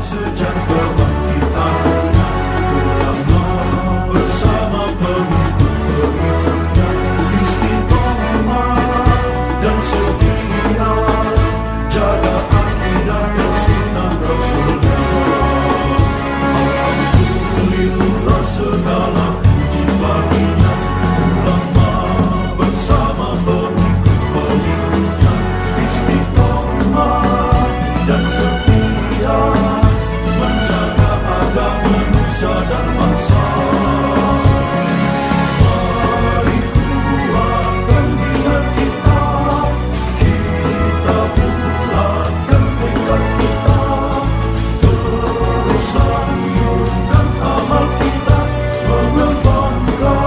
sejak kebangkitannya, ulama bersama pengikut-pengikutnya istiqomah dan setia jaga akidah dan sunnah Rasulnya. Alhamdulillah segala puji baginya, ulama bersama pengikut-pengikutnya istiqomah dan setia menjaga agama manusia dan bangsa. Mari kuatkan niat kita, kita bulatkan tekad kita, terus lanjutkan amal kita, mengembangkan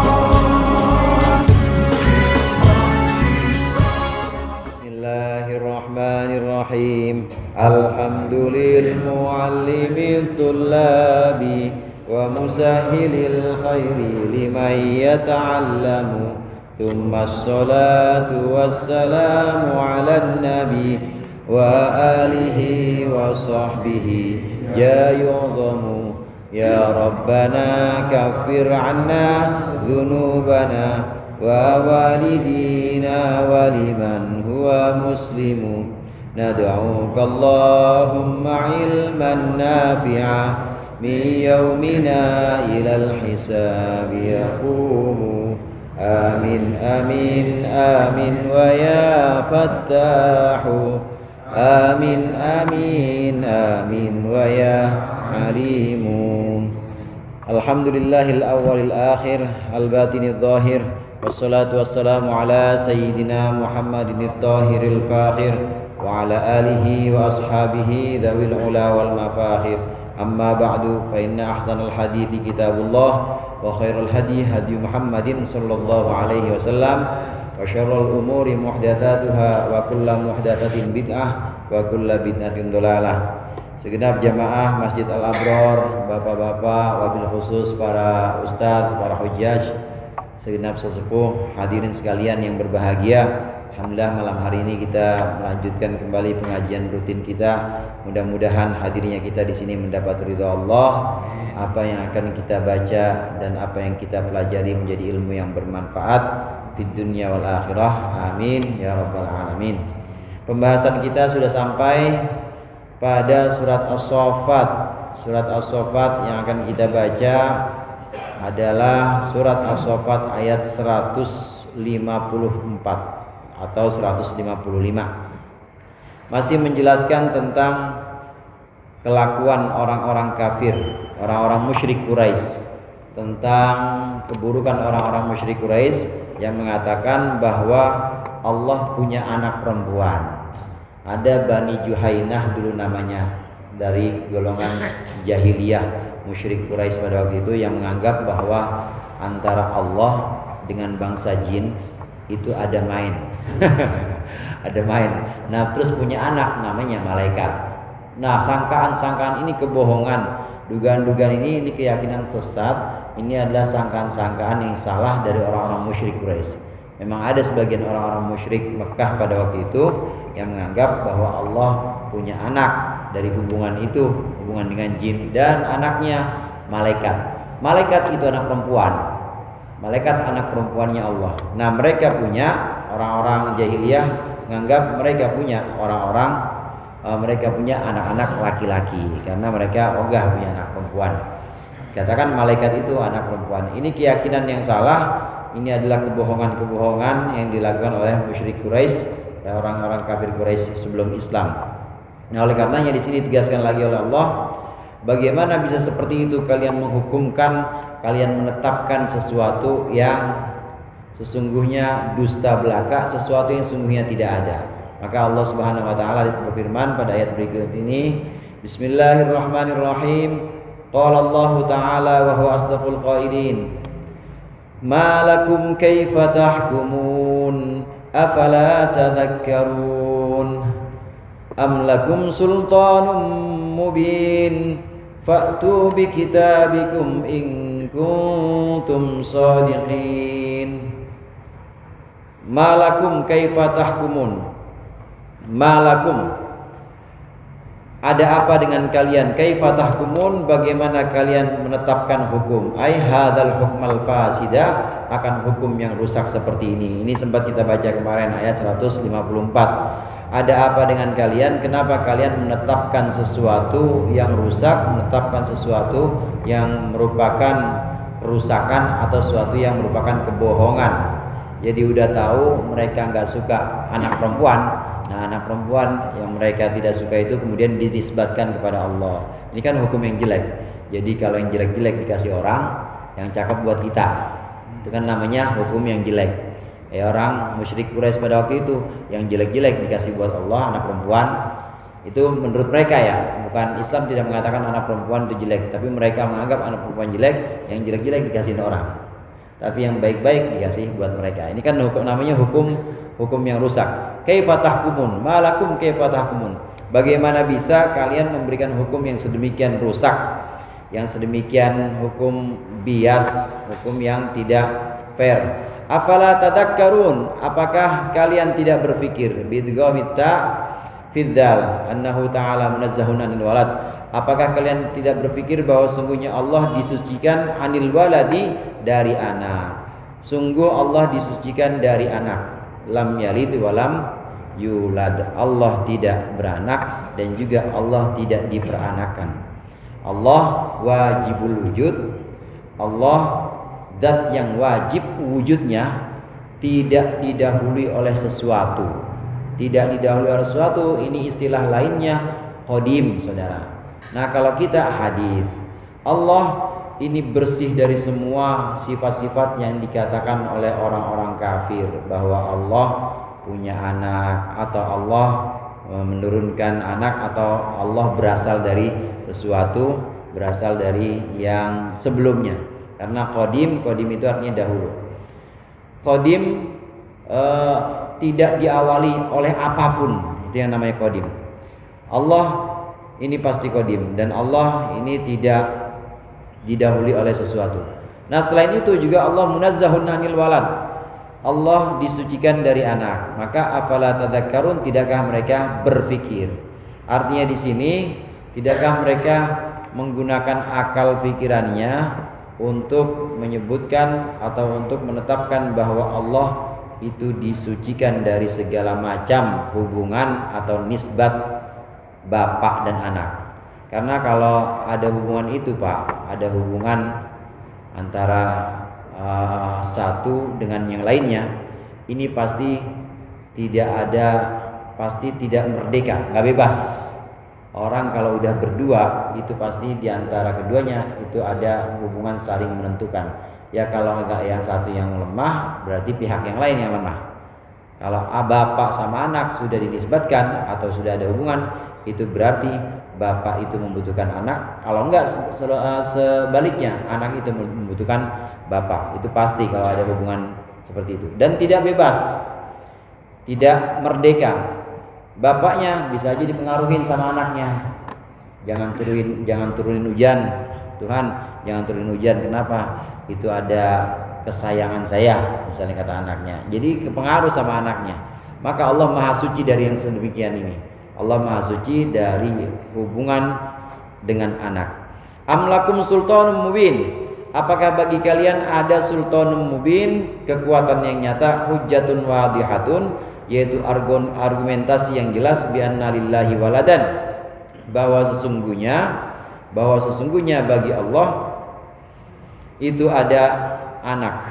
hikmah kita. Bismillahirrahmanirrahim. Alhamdulil muallimin tullabi wa musahilil khairi liman yata'allamu. Thumma assalatu wassalamu ala nabi wa alihi wa sahbihi jayudhamu. Ya Rabbana kaffir anna dhunubana wa walidina wa liman huwa muslimu. Nad'uka Allahumma ilman nafi'a min yawmina ilal hisabi yaqumu. Amin amin amin wa ya fattahu. Amin amin amin wa ya alimu. Alhamdulillahil awwalil akhir al batinil zahir. Wassalatu wassalamu ala sayyidina Muhammadin at-tahiril fakhir wa ala alihi wa ashabihi dhawil ula wal mafakhir. Amma ba'du, fa inna ahsanal hadithi kitabullah wa khairal hadi hadi Muhammadin sallallahu alaihi wasallam wa syarrul umuri muhdatsatuha wa kullu muhdatsatin bid'ah wa kullu bid'atin dhalalah. Segenap jamaah Masjid Al-Abror, bapak-bapak, wabil khusus para ustadz, para hujjaj, segenap sesepuh, hadirin sekalian yang berbahagia. Alhamdulillah malam hari ini kita melanjutkan kembali pengajian rutin kita. Mudah-mudahan hadirnya kita di sini mendapat ridha Allah. Apa yang akan kita baca dan apa yang kita pelajari menjadi ilmu yang bermanfaat fid dunya wal akhirah. Amin ya rabbal alamin. Pembahasan kita sudah sampai pada surat As-Saffat. Surat As-Saffat yang akan kita baca adalah surat As-Saffat ayat 154 atau 155. Masih menjelaskan tentang kelakuan orang-orang kafir, orang-orang musyrik Quraisy, tentang keburukan orang-orang musyrik Quraisy yang mengatakan bahwa Allah punya anak perempuan. Ada Bani Juhainah dulu namanya, dari golongan jahiliyah musyrik Quraisy pada waktu itu, yang menganggap bahwa antara Allah dengan bangsa jin itu ada main. Ada main. Nah, terus punya anak namanya malaikat. Nah, sangkaan-sangkaan ini kebohongan, dugaan-dugaan ini keyakinan sesat. Ini adalah sangkaan-sangkaan yang salah dari orang-orang musyrik Quraisy. Memang ada sebagian orang-orang musyrik Mekah pada waktu itu yang menganggap bahwa Allah punya anak, dari hubungan itu, hubungan dengan jin, dan anaknya malaikat. Malaikat itu anak perempuan. Malaikat anak perempuannya Allah. Nah, mereka punya, orang-orang jahiliyah menganggap mereka punya mereka punya anak-anak laki-laki karena mereka ogah punya anak perempuan. Katakan malaikat itu anak perempuan. Ini keyakinan yang salah. Ini adalah kebohongan-kebohongan yang dilakukan oleh musyrik Quraisy, orang-orang kafir Quraisy sebelum Islam. Nah, oleh karenanya di sini ditegaskan lagi oleh Allah, bagaimana bisa seperti itu kalian menghukumkan, kalian menetapkan sesuatu yang sesungguhnya dusta belaka, sesuatu yang sesungguhnya tidak ada. Maka Allah Subhanahu wa taala berfirman pada ayat berikut ini, Bismillahirrahmanirrahim. Qala Allah taala wa huwa asdaqul qailin. Ma lakum kaifa tahkumun afala tadhakkarun am lakum sultanun mubin fa'tu bi kitabikum in kuntum shadiqin. Malakum kaifa tahkumun. Malakum, Ada apa dengan kalian? Kaifa tahkumun, bagaimana kalian menetapkan hukum? Ai hadzal hukmal fasida, akan hukum yang rusak seperti ini. Ini sempat kita baca kemarin ayat 154. Ada apa dengan kalian? Kenapa kalian menetapkan sesuatu yang rusak, menetapkan sesuatu yang merupakan kerusakan atau sesuatu yang merupakan kebohongan? Jadi udah tahu mereka nggak suka anak perempuan. Nah, anak perempuan yang mereka tidak suka itu kemudian dinisbatkan kepada Allah. Ini kan hukum yang jelek. Jadi kalau yang jelek-jelek dikasih orang, yang cakep buat kita, itu kan namanya hukum yang jelek. Orang musyrik Quraisy pada waktu itu, yang jelek-jelek dikasih buat Allah, anak perempuan. Itu menurut mereka ya, bukan, Islam tidak mengatakan anak perempuan itu jelek, tapi mereka menganggap anak perempuan jelek, yang jelek-jelek dikasih orang. Tapi yang baik-baik dikasih buat mereka. Ini kan namanya hukum yang rusak. Kaifa tahkumun? Malakum kaifa tahkumun? Bagaimana bisa kalian memberikan hukum yang sedemikian rusak, yang sedemikian hukum bias, hukum yang tidak fair? Afala tadakkarun? Apakah kalian tidak berpikir? Bidghamita fidzal annahu ta'ala munazzahun anil walad. Apakah kalian tidak berpikir bahwa sungguhnya Allah disucikan anil waladi, dari anak. Sungguh Allah disucikan dari anak. Lam yalid walam yulad. Allah tidak beranak dan juga Allah tidak diperanakan. Allah wajibul wujud. Allah zat yang wajib wujudnya, tidak didahului oleh sesuatu. Tidak didahului oleh sesuatu, ini istilah lainnya qadim, saudara. Nah, kalau kita hadis, Allah ini bersih dari semua sifat-sifat yang dikatakan oleh orang-orang kafir, bahwa Allah punya anak, atau Allah menurunkan anak, atau Allah berasal dari sesuatu, berasal dari yang sebelumnya. Karena qadim itu artinya dahulu. Qadim tidak diawali oleh apapun, itu yang namanya qadim. Allah ini pasti qadim, dan Allah ini tidak didahului oleh sesuatu. Nah, selain itu juga Allah munazzahun anil walad. Allah disucikan dari anak. Maka afala tadakkarun, tidakkah mereka berpikir? Artinya di sini, tidakkah mereka menggunakan akal pikirannya untuk menyebutkan atau untuk menetapkan bahwa Allah itu disucikan dari segala macam hubungan atau nisbat bapak dan anak? Karena kalau ada hubungan itu, Pak, ada hubungan antara satu dengan yang lainnya, ini pasti tidak merdeka, nggak bebas. Orang kalau udah berdua, itu pasti diantara keduanya itu ada hubungan saling menentukan. Ya kalau nggak yang satu yang lemah, berarti pihak yang lain yang lemah. Kalau bapak sama anak sudah dinisbatkan atau sudah ada hubungan, itu berarti bapak itu membutuhkan anak. Kalau enggak sebaliknya, anak itu membutuhkan bapak. Itu pasti kalau ada hubungan seperti itu. Dan tidak bebas, tidak merdeka. Bapaknya bisa aja dipengaruhin sama anaknya. Jangan turunin hujan, Tuhan, jangan turunin hujan. Kenapa? Itu ada kesayangan saya, misalnya kata anaknya. Jadi kepengaruh sama anaknya. Maka Allah Maha Suci dari yang sedemikian ini. Allah Maha Suci dari hubungan dengan anak. Amlakum sultanum mubin? Apakah bagi kalian ada sultanum mubin, kekuatan yang nyata, hujjatun wadihatun, yaitu argumentasi yang jelas, bi anna lillahi waladan, bahwa sesungguhnya bagi Allah itu ada anak.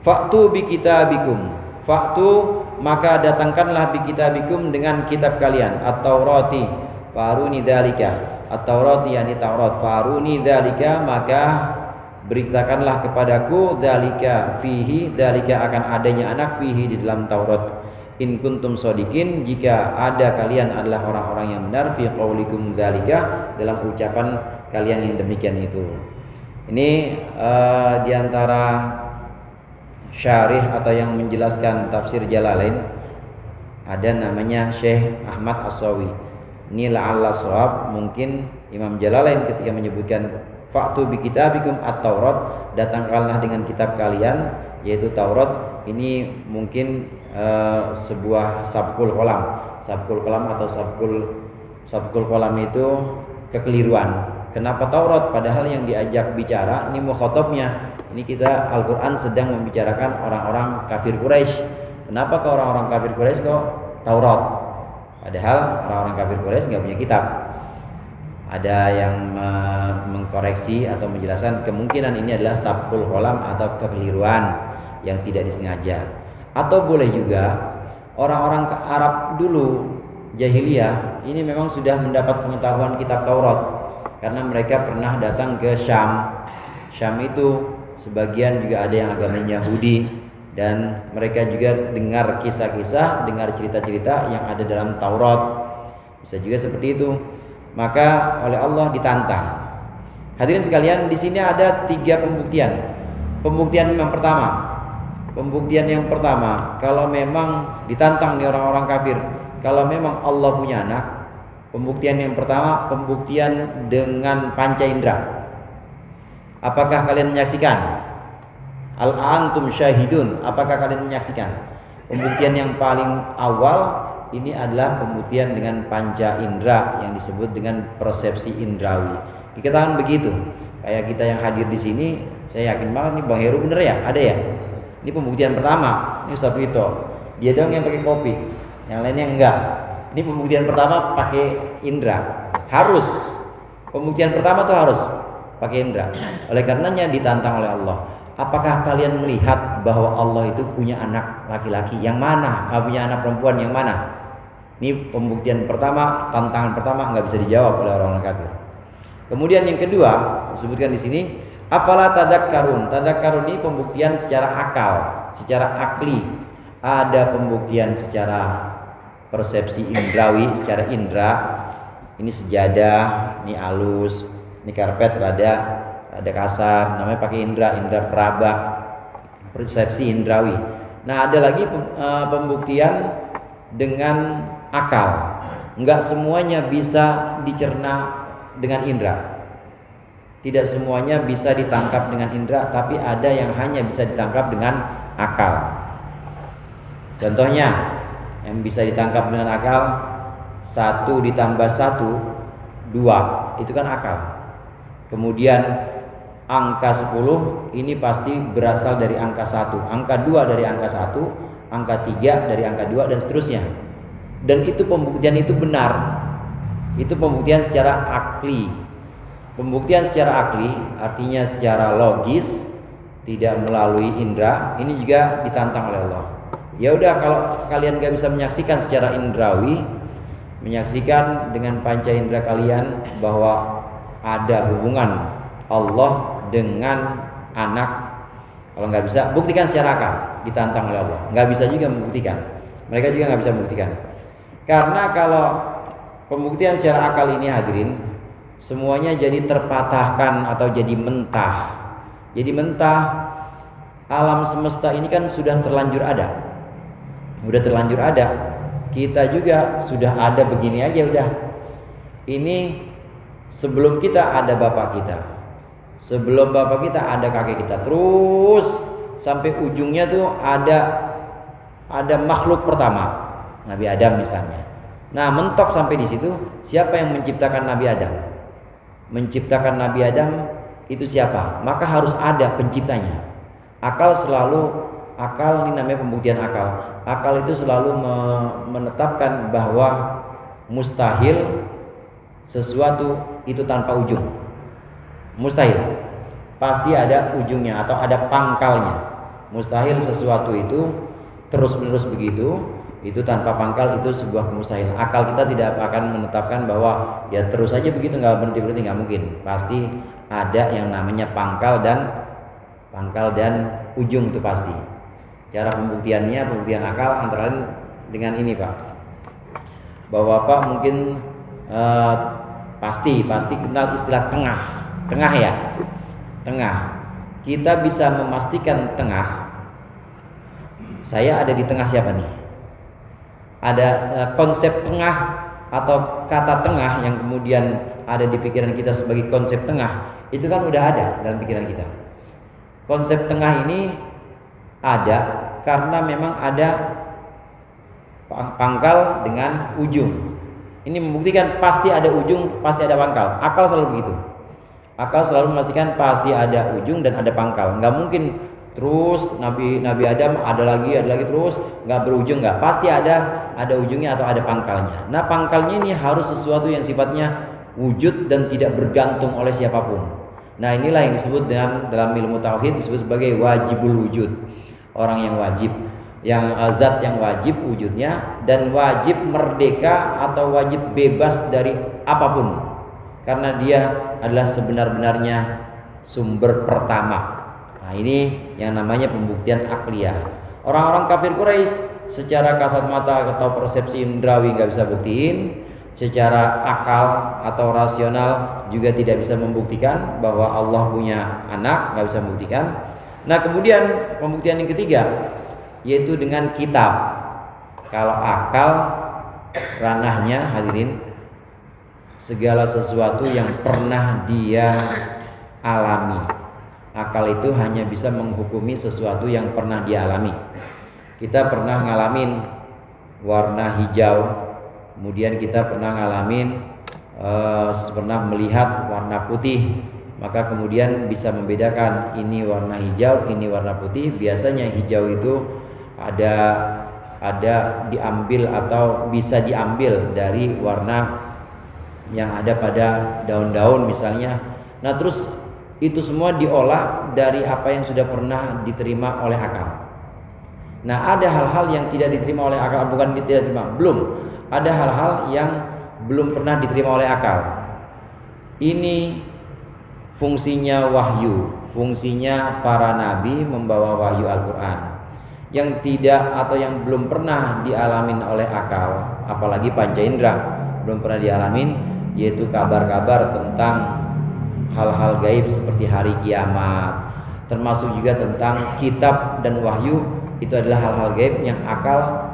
Fa'tu bi kitabikum. Fa'tu, maka datangkanlah bi kitabikum, dengan kitab kalian, at-taurati faruni dzalika. At-taurati yakni Taurat. Faruni dzalika, maka beritakanlah kepadaku, dzalika fihi, dzalika akan adanya anak, fihi di dalam Taurat. In kuntum shodikin, jika ada kalian adalah orang-orang yang benar, fi qaulikum dzalika, dalam ucapan kalian yang demikian itu. Ini diantara syarih atau yang menjelaskan tafsir Jalalain, ada namanya Syekh Ahmad As-Sawi. Ini la'alla shawab, mungkin Imam Jalalain ketika menyebutkan fa'tu bi kitabikum at-Taurat, datangkanlah dengan kitab kalian yaitu Taurat, ini mungkin sebuah sabkul kolam atau sabqul qalam itu kekeliruan. Kenapa Taurat? Padahal yang diajak bicara ini mukhatabnya. Ini kita Al-Quran sedang membicarakan orang-orang kafir Quraisy. Kenapa ke orang-orang kafir Quraisy kok Taurat? Padahal orang-orang kafir Quraisy nggak punya kitab. Ada yang mengkoreksi atau menjelaskan kemungkinan ini adalah sabqul qalam atau kekeliruan yang tidak disengaja. Atau boleh juga orang-orang Arab dulu jahiliyah ini memang sudah mendapat pengetahuan kitab Taurat karena mereka pernah datang ke Syam. Syam itu sebagian juga ada yang agamanya Yahudi dan mereka juga dengar kisah-kisah, dengar cerita-cerita yang ada dalam Taurat. Bisa juga seperti itu. Maka oleh Allah ditantang. Hadirin sekalian, di sini ada 3 pembuktian. Pembuktian yang pertama, kalau memang ditantang nih orang-orang kafir, kalau memang Allah punya anak, pembuktian yang pertama, pembuktian dengan panca indera. Apakah kalian menyaksikan? Al-antum syahidun. Apakah kalian menyaksikan? Pembuktian yang paling awal ini adalah pembuktian dengan panca indera yang disebut dengan persepsi indrawi. Dikatakan begitu. Kayak kita yang hadir di sini, saya yakin banget nih Bang Heru bener ya? Ada ya? Ini pembuktian pertama. Ini Ustaz Wito. Dia dong yang pakai kopi. Yang lainnya enggak. Ini pembuktian pertama pakai indera. Harus. Pembuktian pertama tuh harus pakai indera. Oleh karenanya ditantang oleh Allah. Apakah kalian melihat bahwa Allah itu punya anak laki-laki? Yang mana? Punya anak perempuan yang mana? Ini pembuktian pertama, tantangan pertama nggak bisa dijawab oleh orang-orang kafir. Kemudian yang kedua disebutkan di sini, afala tadakkarun. Tadakkarun ini pembuktian secara akal, secara akli. Ada pembuktian secara persepsi indrawi, secara indera. Ini sejadah, ini halus, ini karpet rada kasar, namanya pakai indera peraba, persepsi indrawi. Nah, ada lagi pembuktian dengan akal. Enggak semuanya bisa dicerna dengan indera. Tidak semuanya bisa ditangkap dengan indera, tapi ada yang hanya bisa ditangkap dengan akal. Contohnya, yang bisa ditangkap dengan akal 1 ditambah 1 2, itu kan akal. Kemudian angka 10 ini pasti berasal dari angka 1, angka 2 dari angka 1, angka 3 dari angka 2 dan seterusnya. Dan itu pembuktian itu benar. Itu pembuktian secara akli. Pembuktian secara akli artinya secara logis, tidak melalui indera. Ini juga ditantang oleh Allah. Ya udah, kalau kalian gak bisa menyaksikan secara indrawi, menyaksikan dengan panca indera kalian bahwa ada hubungan Allah dengan anak. Kalau nggak bisa, buktikan secara akal. Ditantang oleh Allah. Nggak bisa juga membuktikan. Mereka juga nggak bisa membuktikan. Karena kalau pembuktian secara akal ini hadirin, semuanya jadi terpatahkan atau jadi mentah. Jadi mentah, alam semesta ini kan sudah terlanjur ada. Udah terlanjur ada. Kita juga sudah ada begini aja udah. Ini sebelum kita ada bapak kita. Sebelum bapak kita ada kakek kita, terus sampai ujungnya tuh ada makhluk pertama, Nabi Adam misalnya. Nah, mentok sampai di situ, siapa yang menciptakan Nabi Adam? Menciptakan Nabi Adam itu siapa? Maka harus ada penciptanya. Akal ini namanya pembuktian akal. Akal itu selalu menetapkan bahwa mustahil sesuatu itu tanpa ujung. Mustahil, pasti ada ujungnya atau ada pangkalnya. Mustahil sesuatu itu terus-menerus begitu, itu tanpa pangkal, itu sebuah mustahil. Akal kita tidak akan menetapkan bahwa ya terus saja begitu, nggak berhenti, nggak mungkin. Pasti ada yang namanya pangkal dan ujung, itu pasti. Cara pembuktiannya, pembuktian akal antara lain dengan ini Pak. Bapak mungkin pasti kenal istilah tengah ya. Tengah. Kita bisa memastikan tengah. Saya ada di tengah siapa nih? Ada konsep tengah atau kata tengah yang kemudian ada di pikiran kita sebagai konsep tengah. Itu kan udah ada dalam pikiran kita. Konsep tengah ini ada karena memang ada pangkal dengan ujung. Ini membuktikan pasti ada ujung, pasti ada pangkal. Akal selalu begitu. Akal selalu memastikan pasti ada ujung dan ada pangkal. Nggak mungkin terus Nabi Adam ada lagi terus nggak berujung, nggak. Pasti ada ujungnya atau ada pangkalnya. Nah, pangkalnya ini harus sesuatu yang sifatnya wujud dan tidak bergantung oleh siapapun. Nah, inilah yang disebut dalam ilmu tauhid disebut sebagai wajibul wujud. Orang yang wajib, yang zat yang wajib wujudnya dan wajib merdeka atau wajib bebas dari apapun. Karena dia adalah sebenar-benarnya sumber pertama. Nah, ini yang namanya pembuktian akliyah. Orang-orang kafir Quraisy secara kasat mata atau persepsi indrawi nggak bisa buktiin, secara akal atau rasional juga tidak bisa membuktikan bahwa Allah punya anak, nggak bisa membuktikan. Nah, kemudian pembuktian yang ketiga yaitu dengan kitab. Kalau akal ranahnya hadirin segala sesuatu yang pernah dia alami. Akal itu hanya bisa menghukumi sesuatu yang pernah dia alami. Kita pernah ngalamin warna hijau, kemudian kita pernah ngalamin pernah melihat warna putih, maka kemudian bisa membedakan ini warna hijau, ini warna putih. Biasanya hijau itu ada diambil atau bisa diambil dari warna yang ada pada daun-daun misalnya. Nah, terus itu semua diolah dari apa yang sudah pernah diterima oleh akal. Nah, ada hal-hal yang tidak diterima oleh akal, bukan tidak diterima, belum. Ada hal-hal yang belum pernah diterima oleh akal. Ini fungsinya wahyu, fungsinya para nabi membawa wahyu Al-Quran. Yang tidak atau yang belum pernah dialamin oleh akal, apalagi panca indera, belum pernah dialamin, yaitu kabar-kabar tentang hal-hal gaib seperti hari kiamat, termasuk juga tentang kitab dan wahyu. Itu adalah hal-hal gaib yang akal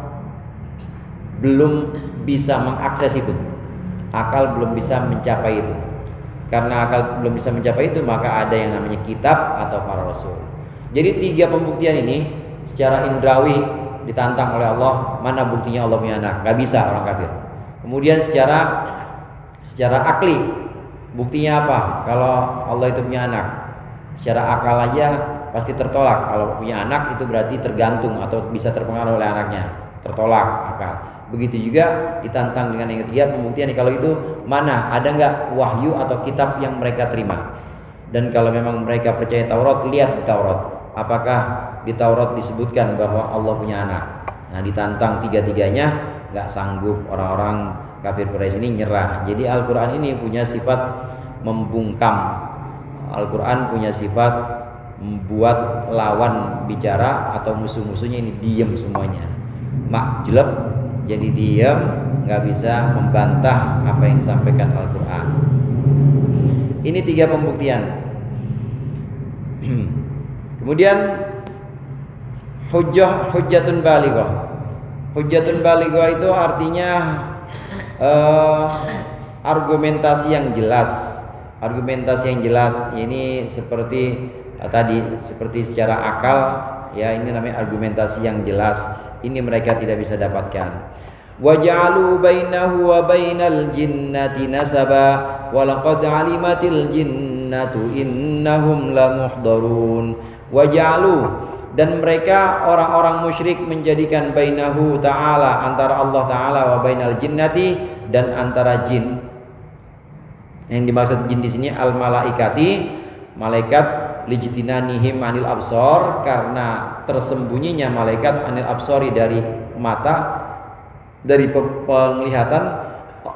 belum bisa mengakses itu. Akal belum bisa mencapai itu. Karena akal belum bisa mencapai itu, maka ada yang namanya kitab atau para rasul. Jadi 3 pembuktian ini secara indrawi ditantang oleh Allah. Mana buktinya Allah punya anak? Gak bisa orang kafir. Kemudian secara akli, buktinya apa? Kalau Allah itu punya anak, secara akal aja pasti tertolak. Kalau punya anak itu berarti tergantung atau bisa terpengaruh oleh anaknya, tertolak akal. Begitu juga ditantang dengan yang ketiga pembuktian. Kalau itu mana ada nggak wahyu atau kitab yang mereka terima? Dan kalau memang mereka percaya Taurat, lihat di Taurat, apakah di Taurat disebutkan bahwa Allah punya anak? Nah, ditantang tiga-tiganya, nggak sanggup orang-orang kafir Quraisy ini nyerah. Jadi Al-Quran ini punya sifat membungkam. Al-Quran punya sifat membuat lawan bicara atau musuh-musuhnya ini diam semuanya. Makjleb, jadi diam, nggak bisa membantah apa yang disampaikan Al-Quran. Ini 3 pembuktian. Kemudian hujjatun balighah. Hujjatun balighah itu artinya argumentasi yang jelas. Argumentasi yang jelas ini seperti tadi, seperti secara akal ya, ini namanya argumentasi yang jelas. Ini mereka tidak bisa dapatkan. Waja'alu bainahu wa bainal jinnati nasaba wa laqad alimatil jinnatu innahum lamuhdharun. Waja'alu, dan mereka orang-orang musyrik menjadikan bainahu ta'ala, antara Allah Ta'ala, wa bainal jinnati, dan antara jin. Yang dimaksud jin di sini al malaikati, malaikat, lijtinanihim anil absor, karena tersembunyinya malaikat anil absori, dari mata, dari penglihatan.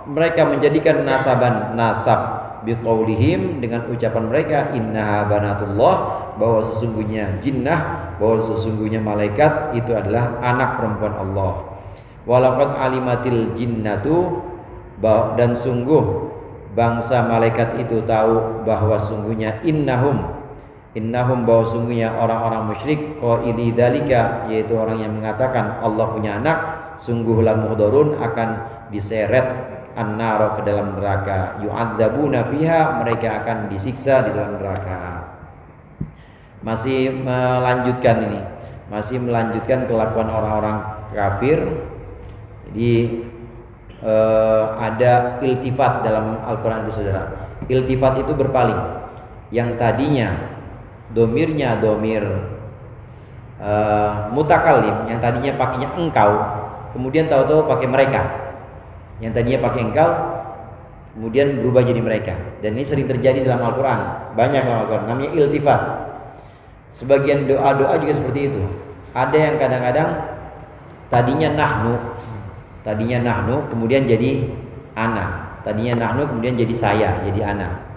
Mereka menjadikan nasab biqaulihim, dengan ucapan mereka innaha banatullah, bahwa sesungguhnya jinnah, bahwa sesungguhnya malaikat itu adalah anak perempuan Allah. Walaqad alimatil jinnatu, dan sungguh bangsa malaikat itu tahu bahwa sungguhnya innahum, bahwa sungguhnya orang-orang musyrik qaili dzalika, yaitu orang yang mengatakan Allah punya anak, sungguh lamuhdharun, akan diseret an-nar, ke dalam neraka. Yu'adzabuna fiha, mereka akan disiksa di dalam neraka. Masih melanjutkan ini, masih melanjutkan kelakuan orang-orang kafir. Jadi ada iltifat dalam Al-Quran itu saudara. Iltifat itu berpaling. Yang tadinya domirnya domir mutakallim, yang tadinya pakainya engkau, kemudian tahu-tahu pakai mereka. Yang tadinya pakai engkau, kemudian berubah jadi mereka. Dan ini sering terjadi dalam Al-Quran. Banyak dalam Al-Quran, namanya iltifat. Sebagian doa-doa juga seperti itu. Ada yang kadang-kadang tadinya nahnu kemudian jadi ana. Tadinya nahnu kemudian jadi saya, jadi ana.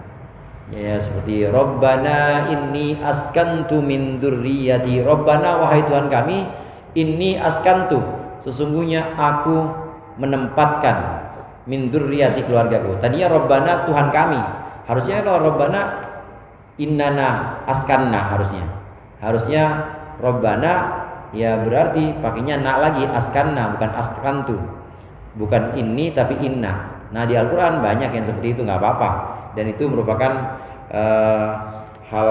Ya, seperti Rabbana inni askantu min dzurriyyati. Rabbana, wahai Tuhan kami, inni askantu, sesungguhnya aku menempatkan min dzurriyyati, keluargaku. Tadinya Rabbana, Tuhan kami. Harusnya kalau Rabbana innana askanna, harusnya Rabbana, ya berarti pakainya na lagi, askanna, bukan askantu, bukan inni tapi inna. Nah di Al-Quran banyak yang seperti itu, nggak apa-apa, dan itu merupakan hal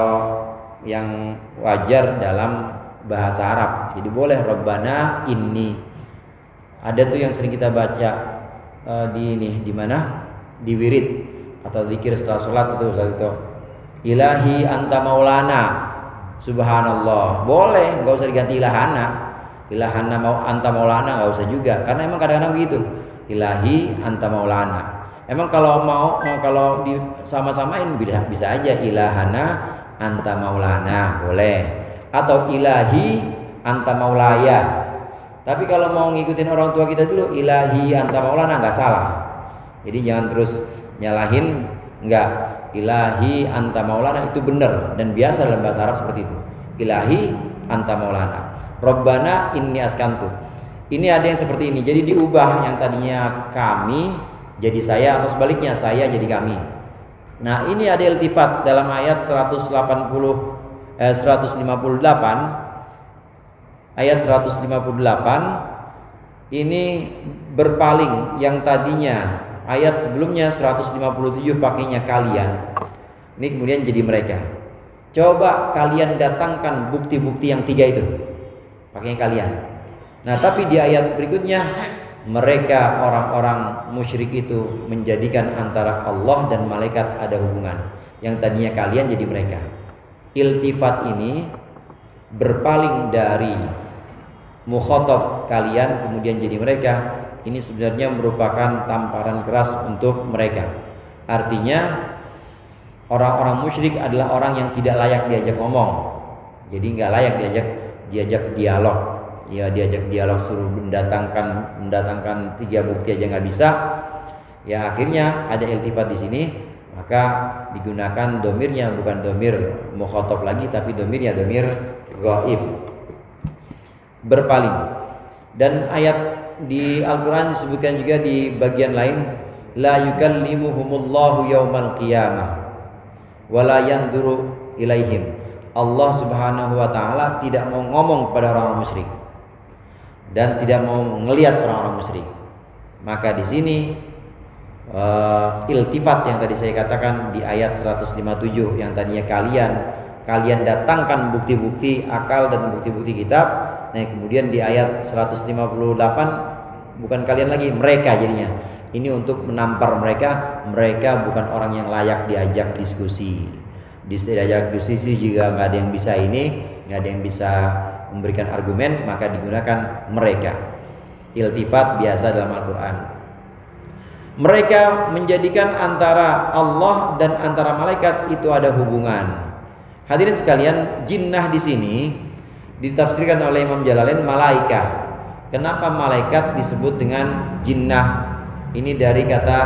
yang wajar dalam bahasa Arab. Jadi boleh Rabbana inni. Ada tuh yang sering kita baca di mana, di wirid atau zikir setelah sholat itu Ilahi anta maulana, subhanallah. Boleh, nggak usah diganti ilahana mau anta maulana, nggak usah juga, karena emang kadang-kadang begitu. Ilahi anta maulana. Emang kalau kalau disama-samain bisa aja ilahana anta maulana, boleh, atau ilahi anta maulaya. Tapi kalau mau ngikutin orang tua kita dulu, ilahi anta maulana, nggak salah. Jadi jangan terus nyalahin, nggak. Ilahi anta maulana itu benar dan biasa dalam bahasa Arab seperti itu. Ilahi anta maulana. Rabbana inni askantu. Ini ada yang seperti ini. Jadi diubah, yang tadinya kami jadi saya, atau sebaliknya saya jadi kami. Nah, ini ada iltifat dalam ayat 158 ayat 158 ini berpaling. Yang tadinya ayat sebelumnya 157 pakainya kalian, ini kemudian jadi mereka. Coba kalian datangkan bukti-bukti yang 3 itu, pakainya kalian. Nah, tapi di ayat berikutnya mereka orang-orang musyrik itu menjadikan antara Allah dan malaikat ada hubungan. Yang tadinya kalian jadi mereka. Iltifat ini berpaling dari mukhatab kalian kemudian jadi mereka. Ini sebenarnya merupakan tamparan keras untuk mereka. Artinya orang-orang musyrik adalah orang yang tidak layak diajak ngomong. Jadi nggak layak diajak dialog. Ya, diajak dialog suruh mendatangkan 3 bukti aja nggak bisa. Ya akhirnya ada iltifat di sini, maka digunakan domirnya bukan domir mukhatab lagi, tapi domirnya domir ghaib, berpaling. Dan ayat di Al-Quran disebutkan juga di bagian lain, la yukallimuhumullahu yaumal qiyamah wa la yanzuru ilaihim. Allah Subhanahu wa taala tidak mau ngomong kepada orang-orang musyrik dan tidak mau ngelihat orang-orang musyrik. Maka di sini iltifat yang tadi saya katakan di ayat 157, yang tadinya kalian datangkan bukti-bukti akal dan bukti-bukti kitab. Nah, kemudian di ayat 158 bukan kalian lagi, mereka jadinya. Ini untuk menampar mereka bukan orang yang layak diajak diskusi. Diajak diskusi juga nggak ada yang bisa nggak ada yang bisa memberikan argumen, maka digunakan mereka. Iltifat biasa dalam Al-Quran. Mereka menjadikan antara Allah dan antara malaikat itu ada hubungan. Hadirin sekalian, jinnah di sini ditafsirkan oleh Imam Jalalain malaikah. Kenapa malaikat disebut dengan jinnah? Ini dari kata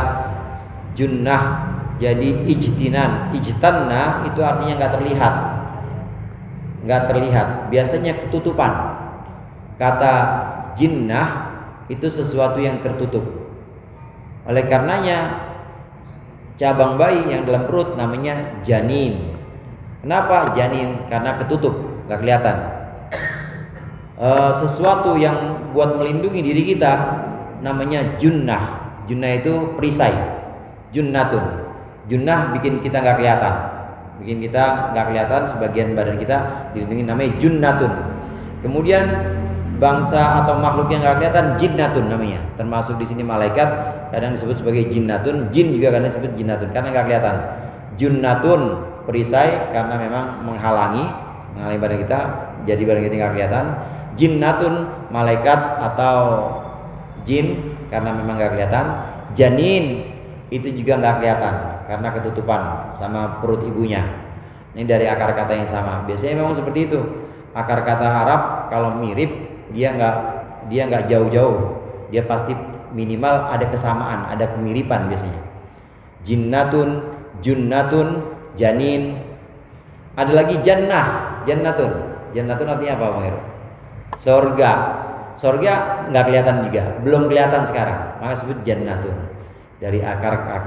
junnah, jadi ijtanna itu artinya nggak terlihat, biasanya ketutupan. Kata jinnah itu sesuatu yang tertutup. Oleh karenanya cabang bayi yang dalam perut namanya janin. Kenapa janin? Karena ketutup, nggak kelihatan. Sesuatu yang buat melindungi diri kita namanya junnah. Junnah itu perisai. Junnatun. Junnah bikin kita nggak kelihatan. Bikin kita nggak kelihatan, sebagian badan kita dilindungi, namanya junnatun. Kemudian bangsa atau makhluk yang nggak kelihatan jinnatun namanya. Termasuk di sini malaikat kadang disebut sebagai jinnatun, jin juga kadang disebut jinnatun karena nggak kelihatan. Junnatun perisai karena memang menghalangi badan kita, jadi badan kita nggak kelihatan. Jinnatun malaikat atau jin karena memang nggak kelihatan. Janin itu juga nggak kelihatan karena ketutupan sama perut ibunya. Ini dari akar kata yang sama. Biasanya memang seperti itu. Akar kata Arab kalau mirip dia nggak jauh-jauh. Dia pasti minimal ada kesamaan, ada kemiripan biasanya. Jinnatun, junnatun, janin. Ada lagi jannah, jannatun. Jannatun artinya apa, Bang Heru? Surga. Surga nggak kelihatan juga, belum kelihatan sekarang. Maka disebut jannatun. Dari akar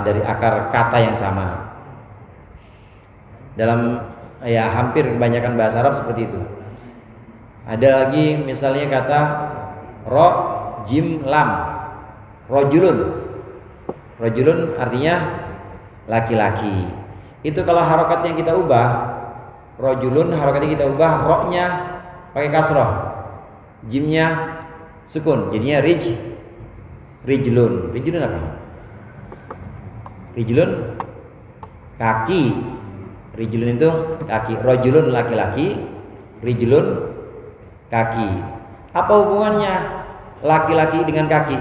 dari akar kata yang sama. Dalam hampir kebanyakan bahasa Arab seperti itu. Ada lagi misalnya kata ro, jim, lam. Rojulun. Rojulun artinya laki-laki. Itu kalau harokatnya kita ubah, rojulun harokatnya kita ubah, roknya pakai kasroh, jimnya sukun, jadinya rijlun. Rijlun apa? Rijlun kaki. Rijlun itu kaki. Rojulun laki-laki, rijlun kaki. Apa hubungannya laki-laki dengan kaki?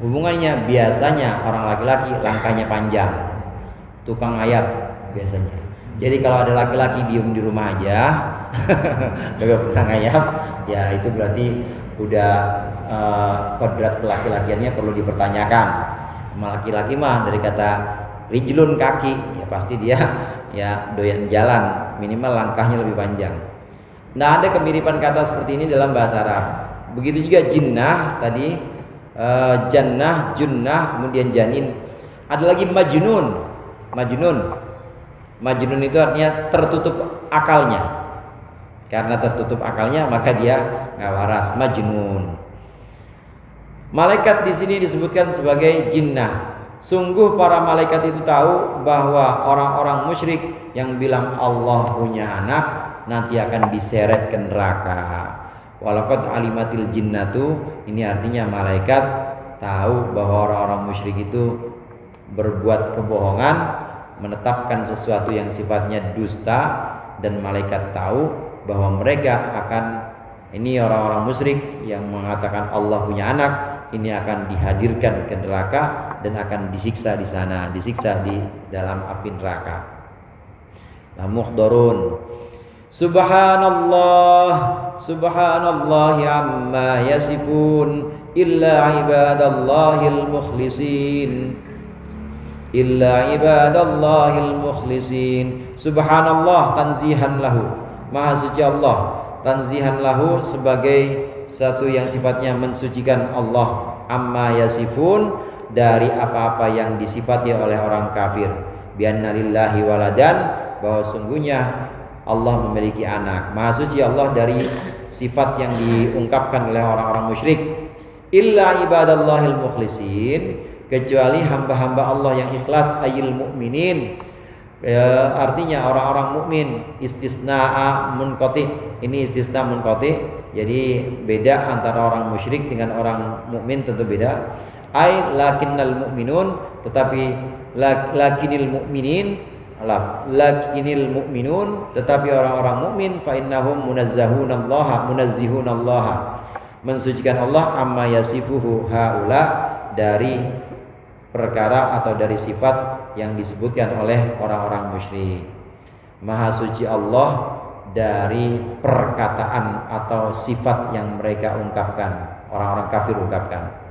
Hubungannya biasanya orang laki-laki langkahnya panjang, tukang ayat biasanya. Jadi kalau ada laki-laki diem di rumah aja, gak pernah ngayap, ya itu berarti udah kodrat kelaki-lakiannya perlu dipertanyakan. Laki-laki mah dari kata rijlun kaki, ya pasti dia ya doyan jalan, minimal langkahnya lebih panjang. Nah, ada kemiripan kata seperti ini dalam bahasa Arab. Begitu juga jinnah tadi, jannah, junnah, kemudian janin. Ada lagi majnun. Majnun itu artinya tertutup akalnya. Karena tertutup akalnya maka dia nggak waras, majnun. Malaikat di sini disebutkan sebagai jinnah. Sungguh para malaikat itu tahu bahwa orang-orang musyrik yang bilang Allah punya anak nanti akan diseret ke neraka. Walaqad alimatil jinnatu, ini artinya malaikat tahu bahwa orang-orang musyrik itu berbuat kebohongan, menetapkan sesuatu yang sifatnya dusta, dan malaikat tahu bahwa mereka akan, ini orang-orang musyrik yang mengatakan Allah punya anak, ini akan dihadirkan ke neraka dan akan disiksa di sana, disiksa di dalam api neraka. La muhdharun. Subhanallah, subhanallah amma yasifun, illa ibadallahil mukhlisin. Illa ibadallahil mukhlisin. Subhanallah, tanzihan lahu, maha suci Allah, tanzihan lahu sebagai satu yang sifatnya mensucikan Allah, amma yasifun, dari apa-apa yang disifati oleh orang kafir. Bi anna lillahi waladan, bahwa sungguhnya Allah memiliki anak. Maha suci Allah dari sifat yang diungkapkan oleh orang-orang musyrik. Illa ibadallahil mukhlisin, kecuali hamba-hamba Allah yang ikhlas, ayil mu'minin, artinya orang-orang mukmin. Istisna'a munqati, ini istisna munqati, jadi beda antara orang musyrik dengan orang mukmin, tentu beda. Ai lakinnal mu'minun, tetapi lakinil mu'minin, lakinil mu'minun, tetapi orang-orang mukmin, fa innahum munazzahunallaha, munazzihunallaha, mensucikan Allah, amma yasifuhu haula, dari perkara atau dari sifat yang disebutkan oleh orang-orang musyrik. Maha suci Allah dari perkataan atau sifat yang mereka ungkapkan, orang-orang kafir ungkapkan.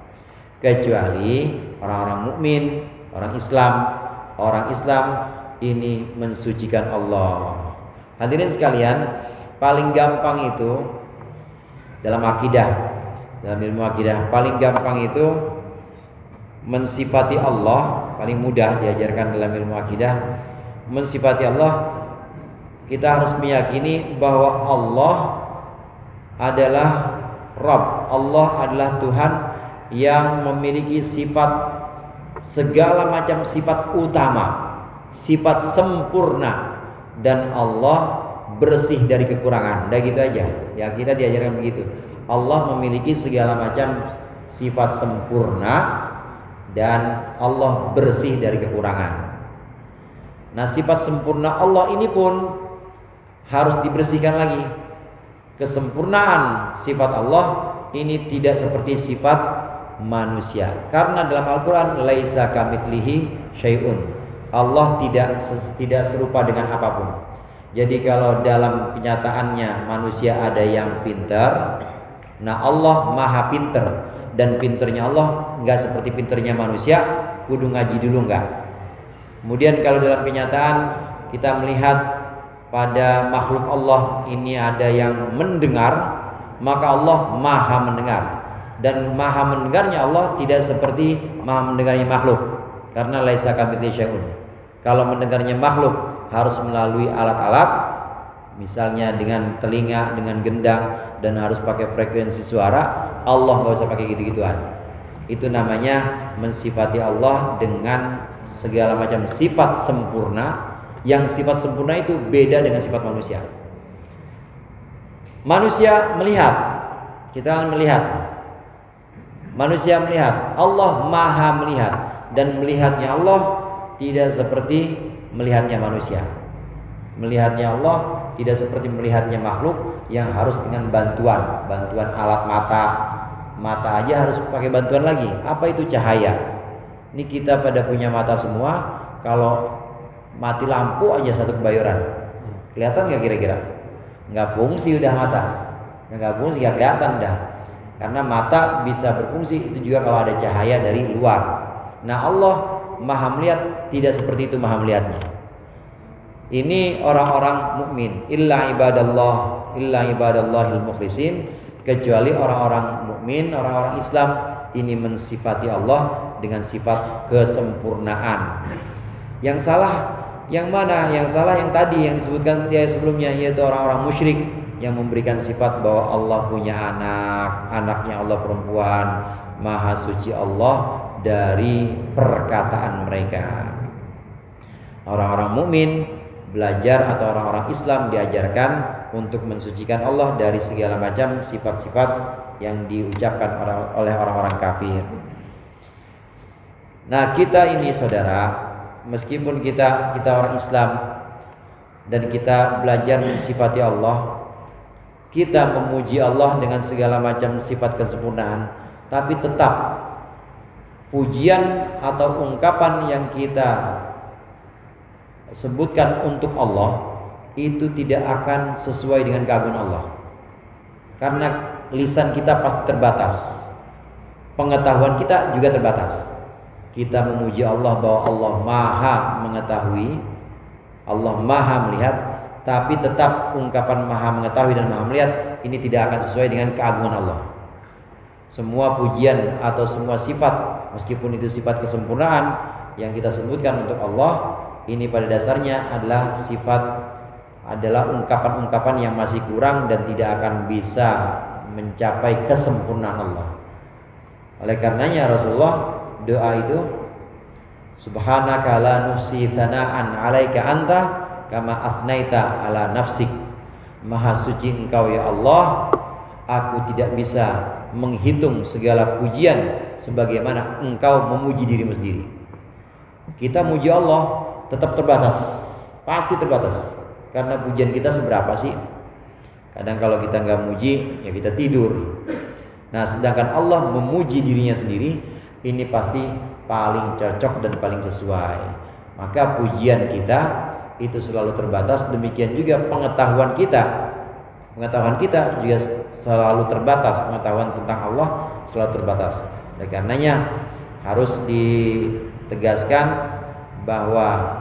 Kecuali orang-orang mukmin, orang Islam ini mensucikan Allah. Hadirin sekalian, paling gampang itu dalam akidah, dalam ilmu akidah, paling gampang itu mensifati Allah, paling mudah diajarkan dalam ilmu akidah. Mensifati Allah, kita harus meyakini bahwa Allah adalah Rabb, Allah adalah Tuhan yang memiliki sifat, segala macam sifat utama, sifat sempurna, dan Allah bersih dari kekurangan. Udah gitu aja. Ya, kita diajarkan begitu. Allah memiliki segala macam sifat sempurna dan Allah bersih dari kekurangan. Nah, sifat sempurna Allah ini pun harus dibersihkan lagi. Kesempurnaan sifat Allah ini tidak seperti sifat manusia. Karena dalam Al-Quran, laisa kamitslihi syai'un. Allah tidak serupa dengan apapun. Jadi kalau dalam kenyataannya manusia ada yang pintar, nah Allah maha pintar, dan pinternya Allah nggak seperti pinternya manusia. Kudu ngaji dulu nggak? Kemudian kalau dalam kenyataan kita melihat pada makhluk Allah ini ada yang mendengar, maka Allah maha mendengar, dan maha mendengarnya Allah tidak seperti maha mendengarnya makhluk, karena laisa kamitslihi syai'un. Kalau mendengarnya makhluk harus melalui alat-alat, misalnya dengan telinga, dengan gendang, dan harus pakai frekuensi suara. Allah nggak usah pakai gitu-gituan. Itu namanya mensifati Allah dengan segala macam sifat sempurna, yang sifat sempurna itu beda dengan sifat manusia. Manusia melihat, kita akan melihat, manusia melihat, Allah maha melihat, dan melihatnya Allah tidak seperti melihatnya manusia. Melihatnya Allah tidak seperti melihatnya makhluk yang harus dengan bantuan alat mata aja harus pakai bantuan lagi. Apa itu cahaya? Ini kita pada punya mata semua, kalau mati lampu aja satu kebayoran, kelihatan nggak kira-kira? Nggak fungsi udah mata, nggak fungsi, nggak kelihatan dah. Karena mata bisa berfungsi itu juga kalau ada cahaya dari luar. Nah, Allah maha melihat, tidak seperti itu maha melihatnya. Ini orang-orang mukmin, illa ibadallahil mukhlisin, kecuali orang-orang mukmin, orang-orang Islam ini mensifati Allah dengan sifat kesempurnaan. Yang salah yang mana? Yang salah yang tadi yang disebutkan di ayat sebelumnya, yaitu orang-orang musyrik yang memberikan sifat bahwa Allah punya anak, anaknya Allah perempuan. Maha suci Allah dari perkataan mereka. Orang-orang mukmin belajar, atau orang-orang Islam diajarkan untuk mensucikan Allah dari segala macam sifat-sifat yang diucapkan oleh orang-orang kafir. Nah, kita ini saudara, meskipun kita orang Islam dan kita belajar mensifati Allah, kita memuji Allah dengan segala macam sifat kesempurnaan, tapi tetap pujian atau ungkapan yang kita sebutkan untuk Allah itu tidak akan sesuai dengan keagungan Allah. Karena lisan kita pasti terbatas, pengetahuan kita juga terbatas. Kita memuji Allah bahwa Allah maha mengetahui, Allah maha melihat, tapi tetap ungkapan maha mengetahui dan maha melihat ini tidak akan sesuai dengan keagungan Allah. Semua pujian atau semua sifat, meskipun itu sifat kesempurnaan yang kita sebutkan untuk Allah, ini pada dasarnya adalah ungkapan-ungkapan yang masih kurang dan tidak akan bisa mencapai kesempurnaan Allah. Oleh karenanya Rasulullah doa itu, subhanaka la nuhsi thana'an 'alaika anta kama afnaita ala nafsik. Maha suci Engkau ya Allah, aku tidak bisa menghitung segala pujian sebagaimana Engkau memuji dirimu sendiri. Kita muji Allah tetap terbatas, pasti terbatas. Karena pujian kita seberapa sih? Kadang kalau kita nggak muji, ya kita tidur. Nah, sedangkan Allah memuji dirinya sendiri, ini pasti paling cocok dan paling sesuai. Maka pujian kita itu selalu terbatas. Demikian juga pengetahuan kita juga selalu terbatas. Pengetahuan tentang Allah selalu terbatas. Oleh karenanya harus ditegaskan bahwa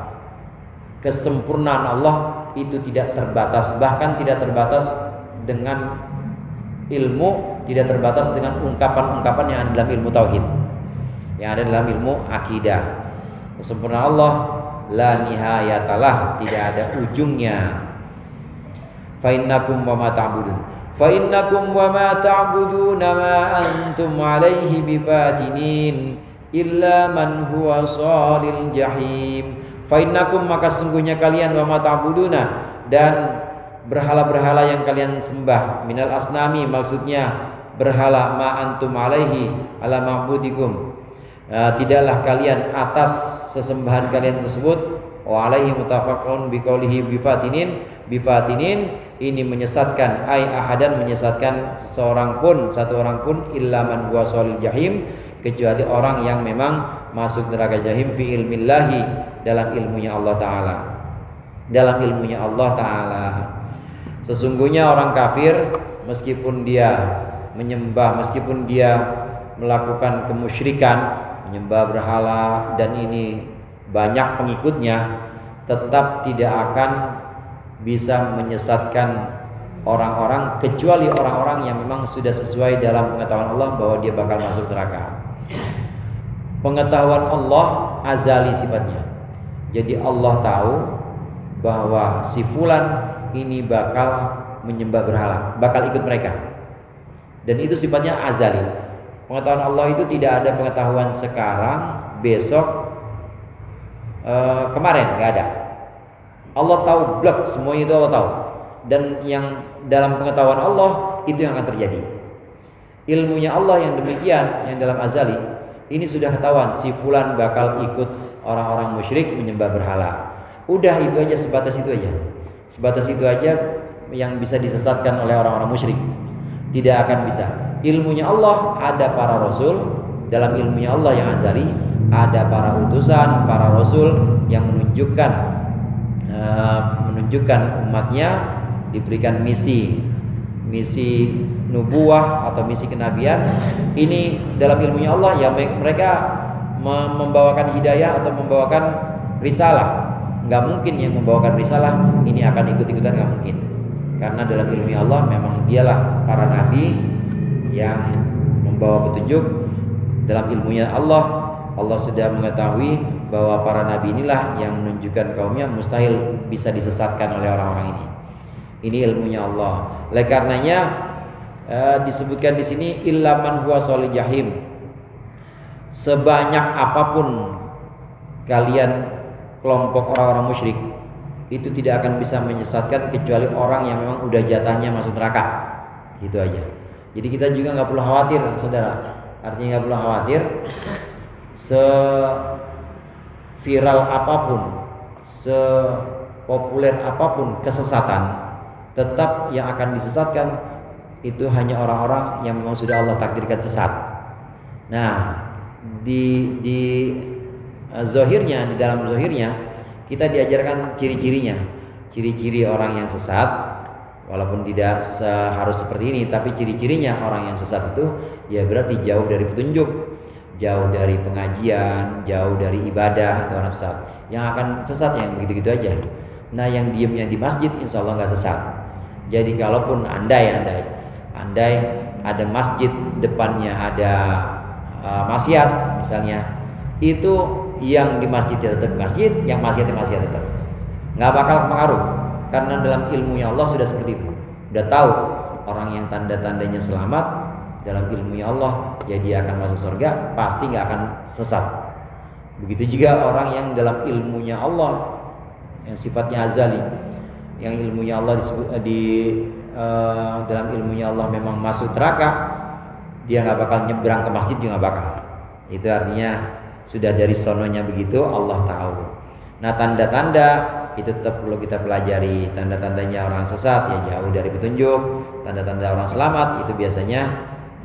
kesempurnaan Allah itu tidak terbatas, bahkan tidak terbatas dengan ilmu, tidak terbatas dengan ungkapan-ungkapan yang ada dalam ilmu tauhid, yang ada dalam ilmu akidah. Kesempurnaan Allah la nihayatalah, tidak ada ujungnya. Fa innakum wa ma ta'budun, fa innakum wa ma ta'buduna ma antum alaihi bifatinin illa man huwa shalil jahim. Fa innakum, maka sungguhnya kalian, wa ma ta'buduna, dan berhala-berhala yang kalian sembah, minal asnami, maksudnya berhala ma antum alaihi ala ma'budikum, tidaklah kalian atas sesembahan kalian tersebut. Wa alaihi mutafaqun biqaulihi bifatinin ini menyesatkan ahadan menyesatkan satu orang pun illa man huwa shalil jahim, kecuali orang yang memang masuk neraka jahim fi ilmillahi dalam ilmunya Allah taala. Sesungguhnya orang kafir meskipun dia melakukan kemusyrikan, menyembah berhala dan ini banyak pengikutnya, tetap tidak akan bisa menyesatkan orang-orang kecuali orang-orang yang memang sudah sesuai dalam pengetahuan Allah bahwa dia bakal masuk neraka. Pengetahuan Allah azali sifatnya. Jadi Allah tahu bahwa si fulan ini bakal menyembah berhala, bakal ikut mereka. Dan itu sifatnya azali. Pengetahuan Allah itu tidak ada pengetahuan sekarang, besok, kemarin, nggak ada. Allah tahu blek, semuanya itu Allah tahu. Dan yang dalam pengetahuan Allah itu yang akan terjadi. Ilmunya Allah yang demikian, yang dalam azali, ini sudah ketahuan si fulan bakal ikut orang-orang musyrik menyembah berhala. Udah itu aja, sebatas itu aja yang bisa disesatkan oleh orang-orang musyrik. Tidak akan bisa. Ilmunya Allah ada para rasul, dalam ilmunya Allah yang azali ada para utusan, para rasul yang menunjukkan umatnya diberikan misi nubuah atau misi kenabian. Ini dalam ilmunya Allah ya, mereka membawakan hidayah atau membawakan risalah. Nggak mungkin yang membawakan risalah ini akan ikut-ikutan, nggak mungkin. Karena dalam ilmunya Allah memang dialah para nabi yang membawa petunjuk. Dalam ilmunya Allah sudah mengetahui bahwa para nabi inilah yang menunjukkan kaumnya, mustahil bisa disesatkan oleh orang-orang ini. Ini ilmunya Allah. Oleh karenanya disebutkan di sini illa man huwa shalil jahim. Sebanyak apapun kalian kelompok orang-orang musyrik, itu tidak akan bisa menyesatkan kecuali orang yang memang udah jatahnya masuk neraka. Itu aja. Jadi kita juga nggak perlu khawatir, saudara. Artinya nggak perlu khawatir. Viral apapun, sepopuler apapun kesesatan, tetap yang akan disesatkan itu hanya orang-orang yang memang sudah Allah takdirkan sesat. Nah, di zahirnya, di dalam zahirnya kita diajarkan ciri-ciri orang yang sesat, walaupun tidak harus seperti ini, tapi ciri-cirinya orang yang sesat itu ya berarti jauh dari petunjuk, jauh dari pengajian, jauh dari ibadah, itu orang sesat. Yang akan sesat yang begitu-gitu aja. Nah, yang diamnya di masjid insya Allah nggak sesat. Jadi kalaupun andai ada masjid depannya ada maksiat misalnya, itu yang di masjid tetap masjid, yang maksiat tetap, nggak bakal pengaruh. Karena dalam ilmunya Allah sudah seperti itu, udah tahu orang yang tanda-tandanya selamat dalam ilmunya Allah, ya dia akan masuk surga, pasti nggak akan sesat. Begitu juga orang yang dalam ilmunya Allah yang sifatnya azali, yang ilmunya Allah dalam ilmunya Allah memang masuk neraka, dia nggak bakal nyebrang ke masjid, juga nggak bakal. Itu artinya sudah dari sononya begitu, Allah tahu. Nah, tanda-tanda itu tetap perlu kita pelajari. Tanda-tandanya orang sesat ya jauh dari petunjuk. Tanda-tanda orang selamat itu biasanya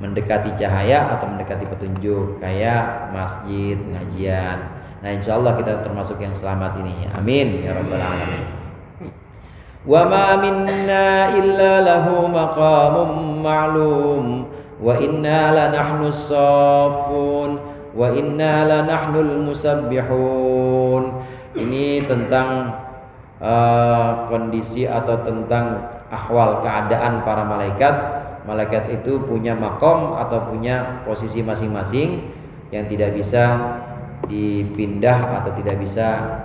mendekati cahaya atau mendekati petunjuk, kayak masjid, pengajian. Nah, insya Allah kita termasuk yang selamat ini. Amin ya rabbal alamin. Wa ma minna illa lahu maqamun ma'lum wa inna lanahnu as-saffun wa inna lanahnul musabbihun. Ini tentang kondisi atau tentang ahwal keadaan para malaikat. Malaikat itu punya makom atau punya posisi masing-masing yang tidak bisa dipindah atau tidak bisa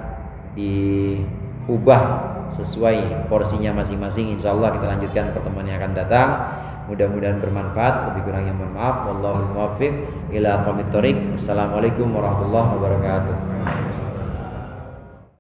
diubah sesuai porsinya masing-masing. Insyaallah kita lanjutkan pertemuan yang akan datang. Mudah-mudahan bermanfaat. Lebih kurangnya mohon maaf. Wallahul muwaffiq ila aqwamit thoriq. Assalamualaikum warahmatullahi wabarakatuh.